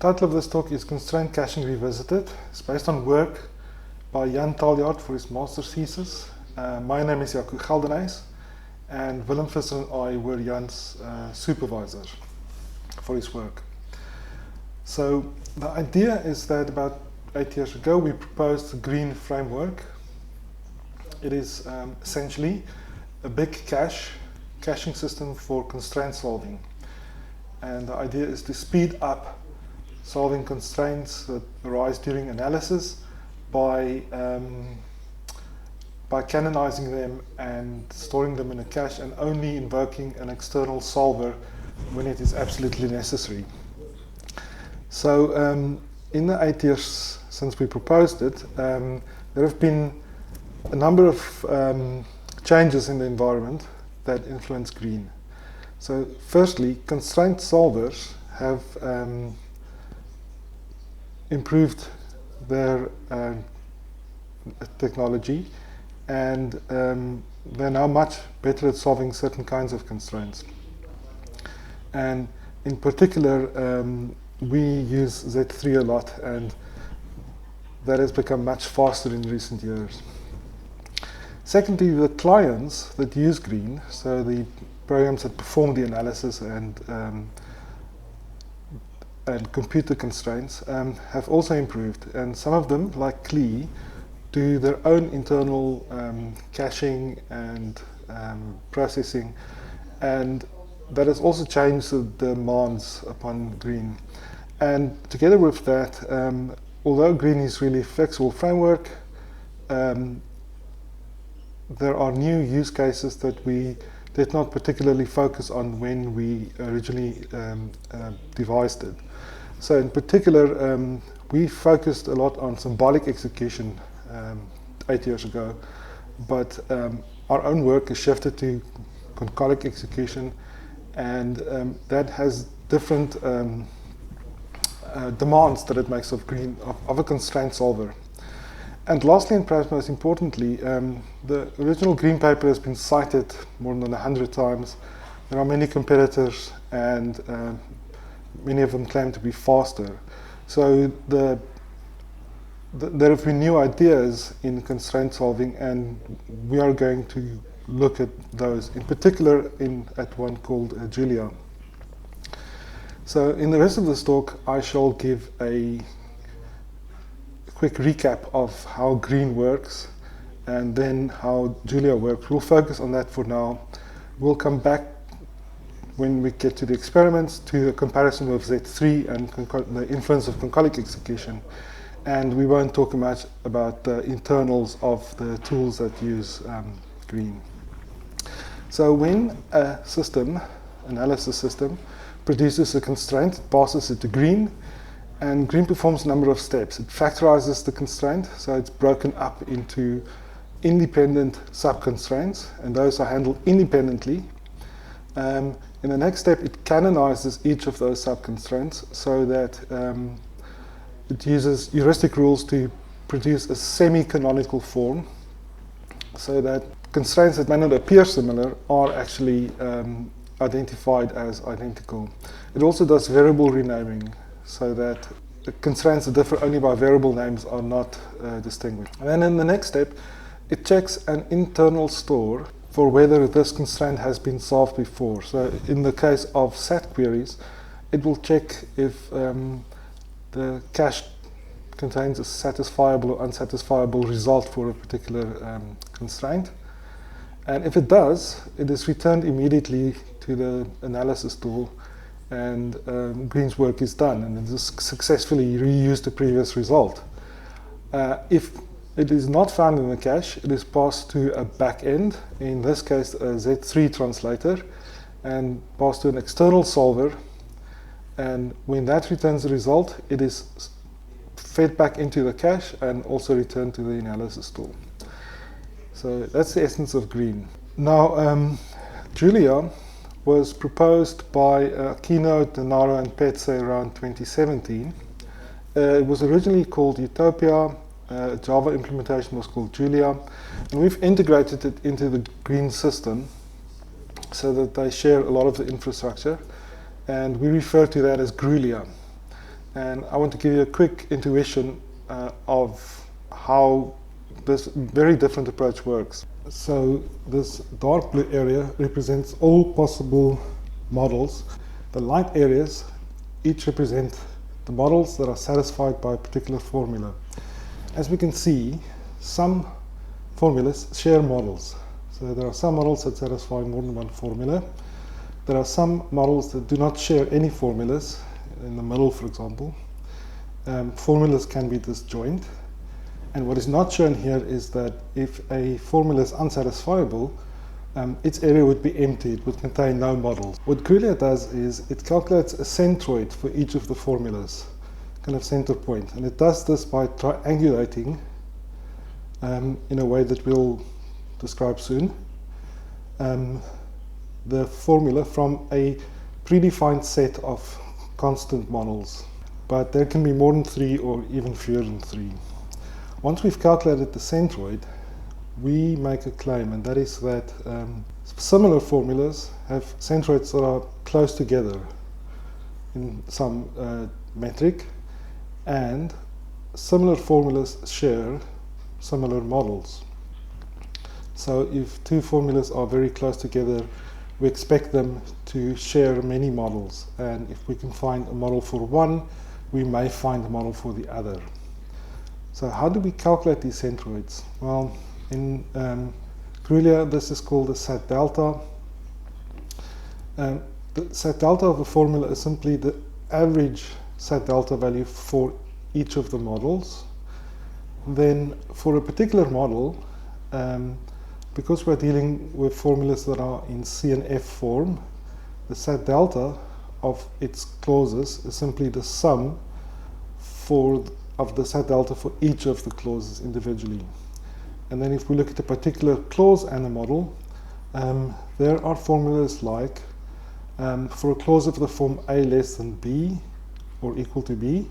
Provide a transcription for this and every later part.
title of this talk is Constraint Caching Revisited. It's based on work by Taljaard for his master's thesis. My name is Geldenhuys, and Visser and I were Jan's supervisors for his work. So the idea is that about 8 years ago we proposed the green framework. It is essentially a big caching system for constraint solving. And the idea is to speed up solving constraints that arise during analysis by canonizing them and storing them in a cache and only invoking an external solver when it is absolutely necessary. So in the 8 years since we proposed it, there have been a number of changes in the environment that influence green. So firstly, constraint solvers have improved their technology, and they're now much better at solving certain kinds of constraints. And in particular, we use Z3 a lot, and that has become much faster in recent years. Secondly, the clients that use green, so the programs that perform the analysis and compute the constraints, have also improved. And some of them, like CLI, do their own internal caching and processing, and that has also changed the demands upon green. And together with that, although green is really a flexible framework, there are new use cases that we did not particularly focus on when we originally devised it. So in particular, we focused a lot on symbolic execution 8 years ago, but our own work has shifted to concolic execution, and that has different demands that it makes of green, of a constraint solver. And lastly, and perhaps most importantly, the original green paper has been cited more than 100 times. There are many competitors, and many of them claim to be faster. So there have been new ideas in constraint solving, and we are going to look at those, in particular at one called Julia. So in the rest of this talk, I shall give a quick recap of how green works and then how Julia works. We'll focus on that for now. We'll come back when we get to the experiments to a comparison with Z3 and the influence of concolic execution. And we won't talk much about the internals of the tools that use green. So when a system, analysis system, produces a constraint, it passes it to green, and green performs a number of steps. It factorizes the constraint, so it's broken up into independent sub-constraints, and those are handled independently. In the next step, it canonizes each of those sub-constraints so that it uses heuristic rules to produce a semi-canonical form, so that constraints that may not appear similar are actually identified as identical. It also does variable renaming, so that the constraints that differ only by variable names are not distinguished. And then in the next step, it checks an internal store for whether this constraint has been solved before. So in the case of SAT queries, it will check if the cache contains a satisfiable or unsatisfiable result for a particular constraint. And if it does, it is returned immediately to the analysis tool, and green's work is done, and it has successfully reused the previous result. If it is not found in the cache, it is passed to a back-end, in this case a Z3 translator, and passed to an external solver, and when that returns the result, it is fed back into the cache and also returned to the analysis tool. So that's the essence of green. Now, Julia was proposed by Keynote, Denaro, and Petse around 2017. It was originally called Utopia. Java implementation was called Julia. And we've integrated it into the green system so that they share a lot of the infrastructure. And we refer to that as Grulia. And I want to give you a quick intuition of how this very different approach works. So this dark blue area represents all possible models. The light areas each represent the models that are satisfied by a particular formula. As we can see, some formulas share models. So there are some models that satisfy more than one formula. There are some models that do not share any formulas, in the middle, for example. Formulas can be disjoint. And what is not shown here is that if a formula is unsatisfiable, its area would be empty, it would contain no models. What Gruyère does is it calculates a centroid for each of the formulas, kind of center point. And it does this by triangulating in a way that we'll describe soon, the formula from a predefined set of constant models. But there can be more than 3 or even fewer than 3. Once we've calculated the centroid, we make a claim, and that is that similar formulas have centroids that are close together in some metric, and similar formulas share similar models. So if two formulas are very close together, we expect them to share many models, and if we can find a model for one, we may find a model for the other. So how do we calculate these centroids? Well, in Gruyère, this is called the sat delta. The sat delta of a formula is simply the average sat delta value for each of the models. Then for a particular model, because we're dealing with formulas that are in C and F form, the sat delta of its clauses is simply the sum of the sat delta for each of the clauses individually. And then if we look at a particular clause and a model, there are formulas like, for a clause of the form A less than B or equal to B,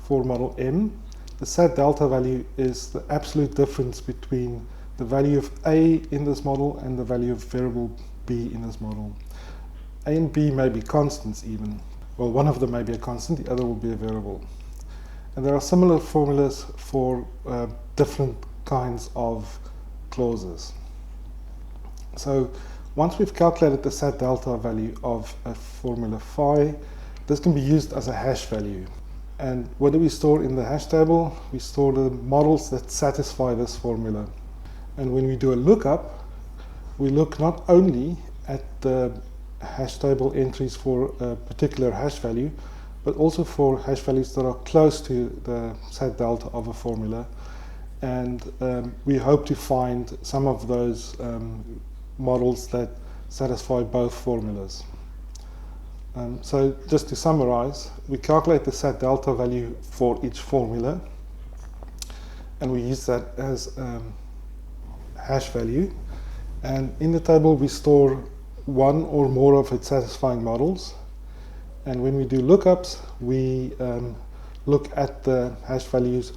for model M, the sat delta value is the absolute difference between the value of A in this model and the value of variable B in this model. A and B may be constants even. Well, one of them may be a constant, the other will be a variable. And there are similar formulas for different kinds of clauses. So once we've calculated the sat delta value of a formula phi, this can be used as a hash value. And what do we store in the hash table? We store the models that satisfy this formula. And when we do a lookup, we look not only at the hash table entries for a particular hash value, but also for hash values that are close to the sat delta of a formula. And we hope to find some of those models that satisfy both formulas. So just to summarize, we calculate the sat delta value for each formula, and we use that as hash value. And in the table we store one or more of its satisfying models. And when we do lookups, we look at the hash values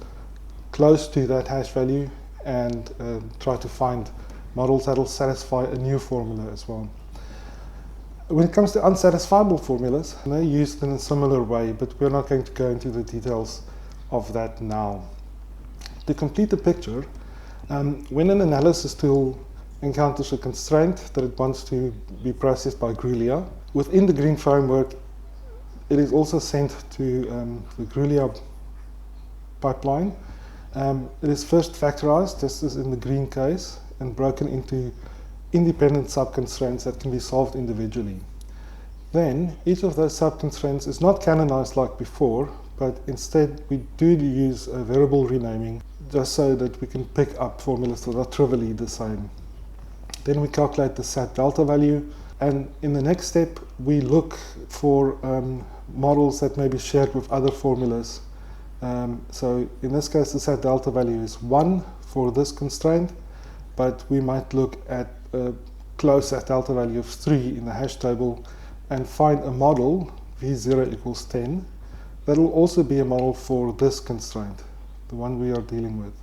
close to that hash value and try to find models that will satisfy a new formula as well. When it comes to unsatisfiable formulas, they're used in a similar way, but we're not going to go into the details of that now. To complete the picture, when an analysis tool encounters a constraint that it wants to be processed by Gruyère, within the green framework, it is also sent to the Gruyère pipeline. It is first factorized, just as in the green case, and broken into independent sub-constraints that can be solved individually. Then, each of those sub-constraints is not canonized like before, but instead we do use a variable renaming just so that we can pick up formulas that are trivially the same. Then we calculate the sat delta value, and in the next step we look for models that may be shared with other formulas. So in this case the sat delta value is 1 for this constraint, but we might look at a close sat delta value of 3 in the hash table and find a model, v0 equals 10, that will also be a model for this constraint, the one we are dealing with.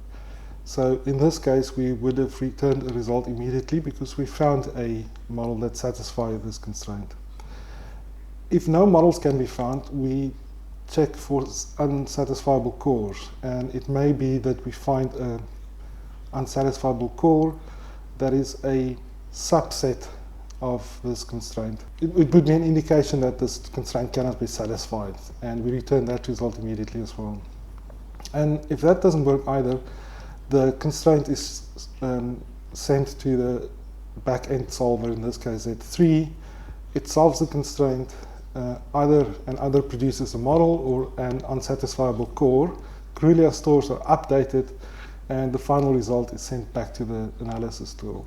So in this case we would have returned a result immediately because we found a model that satisfies this constraint. If no models can be found, we check for unsatisfiable cores, and it may be that we find an unsatisfiable core that is a subset of this constraint. It would be an indication that this constraint cannot be satisfied, and we return that result immediately as well. And if that doesn't work either, the constraint is sent to the back-end solver, in this case Z3. It solves the constraint, either produces a model or an unsatisfiable core. Gruylia stores are updated, and the final result is sent back to the analysis tool.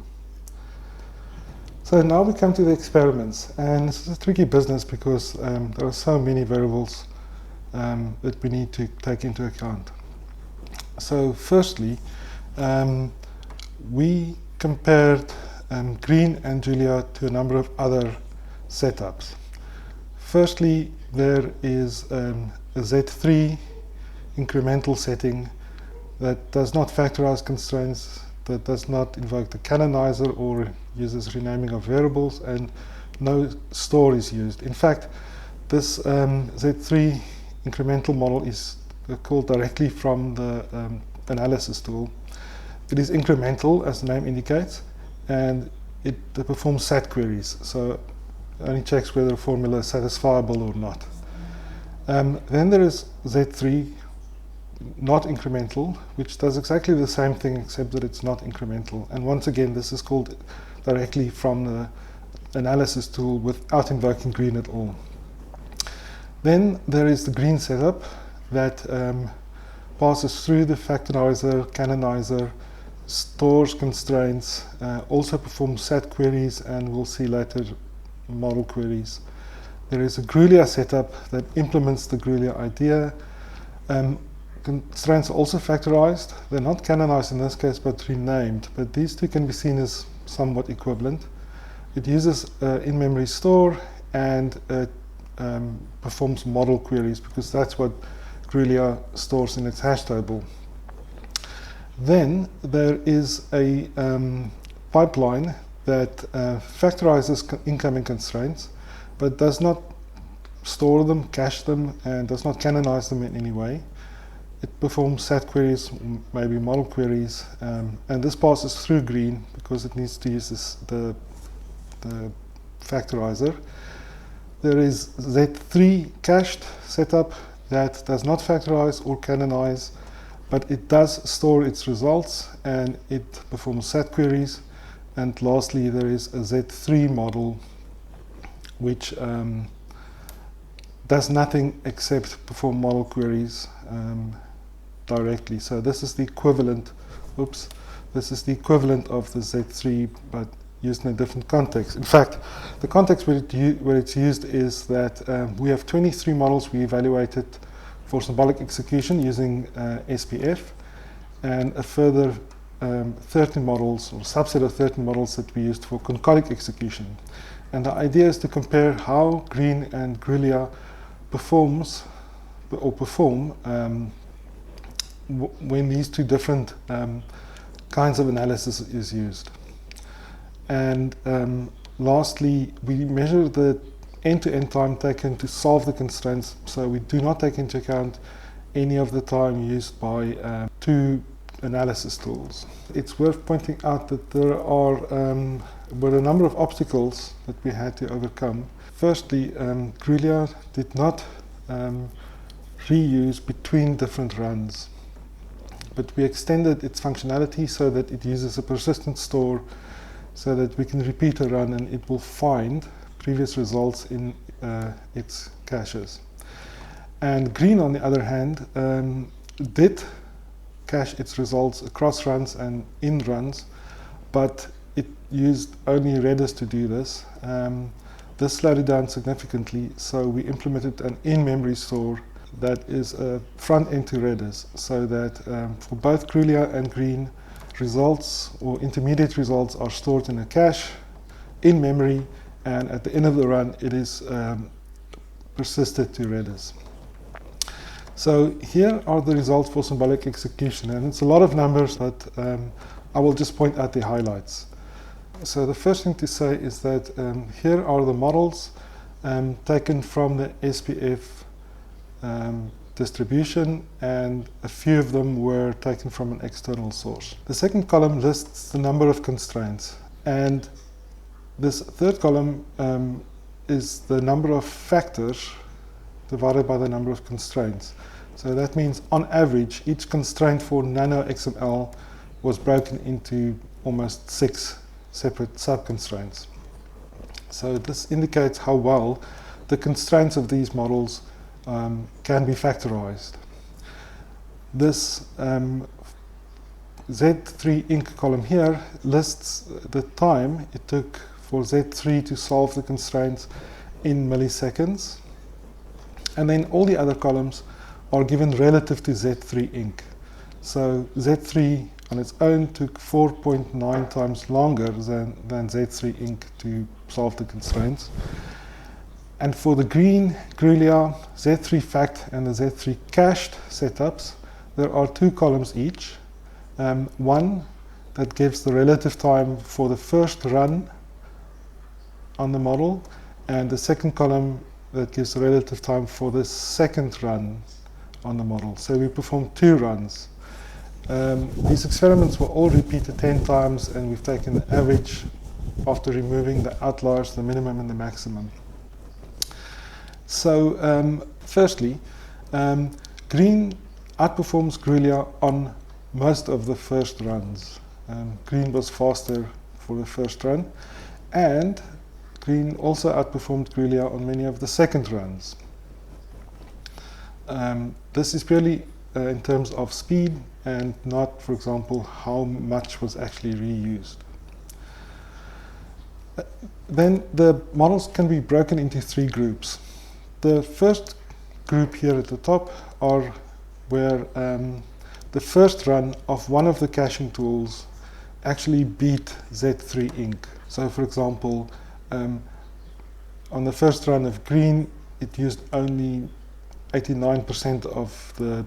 So now we come to the experiments, and this is a tricky business because there are so many variables that we need to take into account. So firstly, we compared green and Julia to a number of other setups. Firstly, there is a Z3 incremental setting that does not factorize constraints, that does not invoke the canonizer or uses renaming of variables, and no store is used. In fact, this Z3 incremental model is called directly from the analysis tool. It is incremental, as the name indicates, and it performs SAT queries, so it only checks whether a formula is satisfiable or not. Then there is Z3 not incremental, which does exactly the same thing except that it's not incremental. And once again, this is called directly from the analysis tool without invoking green at all. Then there is the green setup that passes through the factorizer, canonizer, stores constraints, also performs SAT queries, and we'll see later model queries. There is a Gruylia setup that implements the Gruylia idea. Constraints are also factorized. They're not canonized in this case, but renamed. But these two can be seen as somewhat equivalent. It uses in-memory store and performs model queries, because that's what Gruylia stores in its hash table. Then there is a pipeline that factorizes incoming constraints, but does not store them, cache them, and does not canonize them in any way. It performs SAT queries, maybe model queries, and this passes through green because it needs to use the factorizer. There is Z3 cached setup that does not factorize or canonize, but it does store its results and it performs SAT queries. And lastly, there is a Z3 model which does nothing except perform model queries directly. So this is the equivalent, this is the equivalent of the Z3, but used in a different context. In fact, the context where it's used is that we have 23 models we evaluated for symbolic execution using SPF, and a further 13 models, or subset of 13 models, that we used for concolic execution. And the idea is to compare how green and Gruylia perform when these two different kinds of analysis is used. And lastly, we measure the end-to-end time taken to solve the constraints, so we do not take into account any of the time used by two analysis tools. It's worth pointing out that there were a number of obstacles that we had to overcome. Firstly, Gruylia did not reuse between different runs, but we extended its functionality so that it uses a persistent store, so that we can repeat a run and it will find previous results in its caches. And green, on the other hand, did cache its results across runs and in runs, but it used only Redis to do this. This slowed it down significantly, so we implemented an in-memory store that is a front end to Redis, so that for both Gruylia and green, results or intermediate results are stored in a cache in memory, and at the end of the run it is persisted to Redis. So here are the results for symbolic execution, and it's a lot of numbers, but I will just point out the highlights. So the first thing to say is that here are the models taken from the SPF distribution, and a few of them were taken from an external source. The second column lists the number of constraints, and this third column is the number of factors divided by the number of constraints. So that means on average each constraint for nano XML was broken into almost 6 separate sub-constraints. So this indicates how well the constraints of these models can be factorized. This Z3 Inc column here lists the time it took for Z3 to solve the constraints in milliseconds, and then all the other columns are given relative to Z3 Inc. So Z3 on its own took 4.9 times longer than Z3 Inc to solve the constraints. And for the green Gruylia, Z3 Fact and the Z3 Cached setups, there are 2 columns each. One that gives the relative time for the first run on the model, and the second column that gives the relative time for the second run on the model. So we performed 2 runs. These experiments were all repeated 10 times, and we've taken the average after removing the outliers, the minimum and the maximum. So firstly, green outperforms Gruylia on most of the first runs. Green was faster for the first run, and green also outperformed Gruylia on many of the second runs. This is purely in terms of speed and not, for example, how much was actually reused. Then the models can be broken into 3 groups. The first group here at the top are where the first run of one of the caching tools actually beat Z3 Inc. So for example, on the first run of green, it used only 89% of the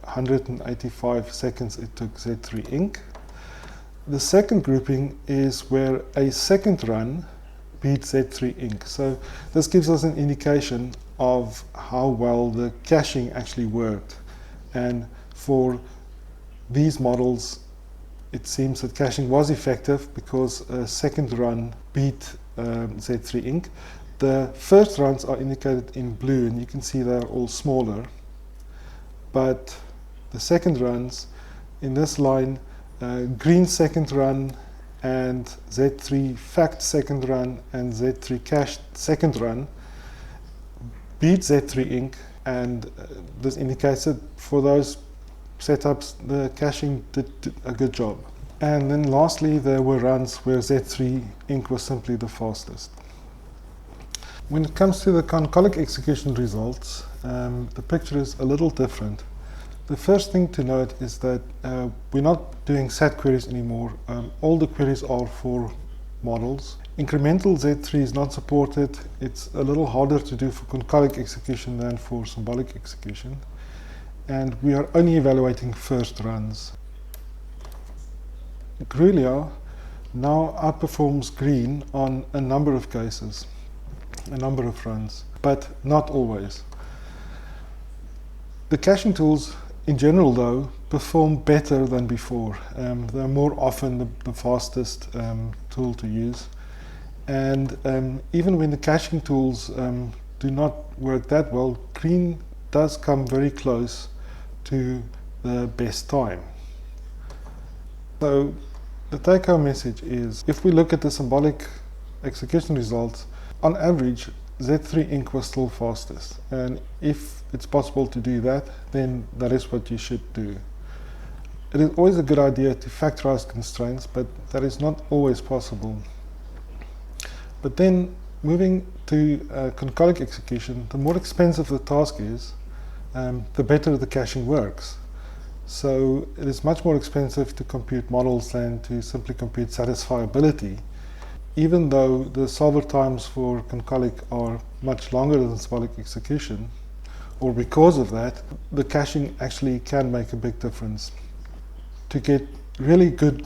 185 seconds it took Z3 Inc. The second grouping is where a second run beats Z3 Inc. So this gives us an indication of how well the caching actually worked. And for these models, it seems that caching was effective because a second run beat Z3 Inc. The first runs are indicated in blue, and you can see they're all smaller. But the second runs in this line, green second run and Z3 Fact second run and Z3 Cached second run beat Z3 Inc. And this indicates that for those setups, the caching did a good job. And then lastly, there were runs where Z3 Inc. was simply the fastest. When it comes to the concolic execution results, the picture is a little different. The first thing to note is that we're not doing SAT queries anymore. All the queries are for models. Incremental Z3 is not supported. It's a little harder to do for concolic execution than for symbolic execution. And we are only evaluating first runs. Gruylia now outperforms green on a number of cases, a number of runs, but not always. The caching tools in general, though, perform better than before. They're more often the fastest tool to use. And even when the caching tools do not work that well, green does come very close to the best time. So the take-home message is, if we look at the symbolic execution results, on average, Z3 Inc. was still fastest. And if it's possible to do that, then that is what you should do. It is always a good idea to factorize constraints, but that is not always possible. But then, moving to concolic execution, the more expensive the task is, the better the caching works. So it is much more expensive to compute models than to simply compute satisfiability, even though the solver times for concolic are much longer than symbolic execution, or because of that, the caching actually can make a big difference. To get really good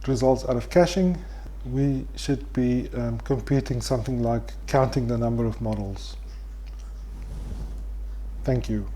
results out of caching, we should be computing something like counting the number of models. Thank you.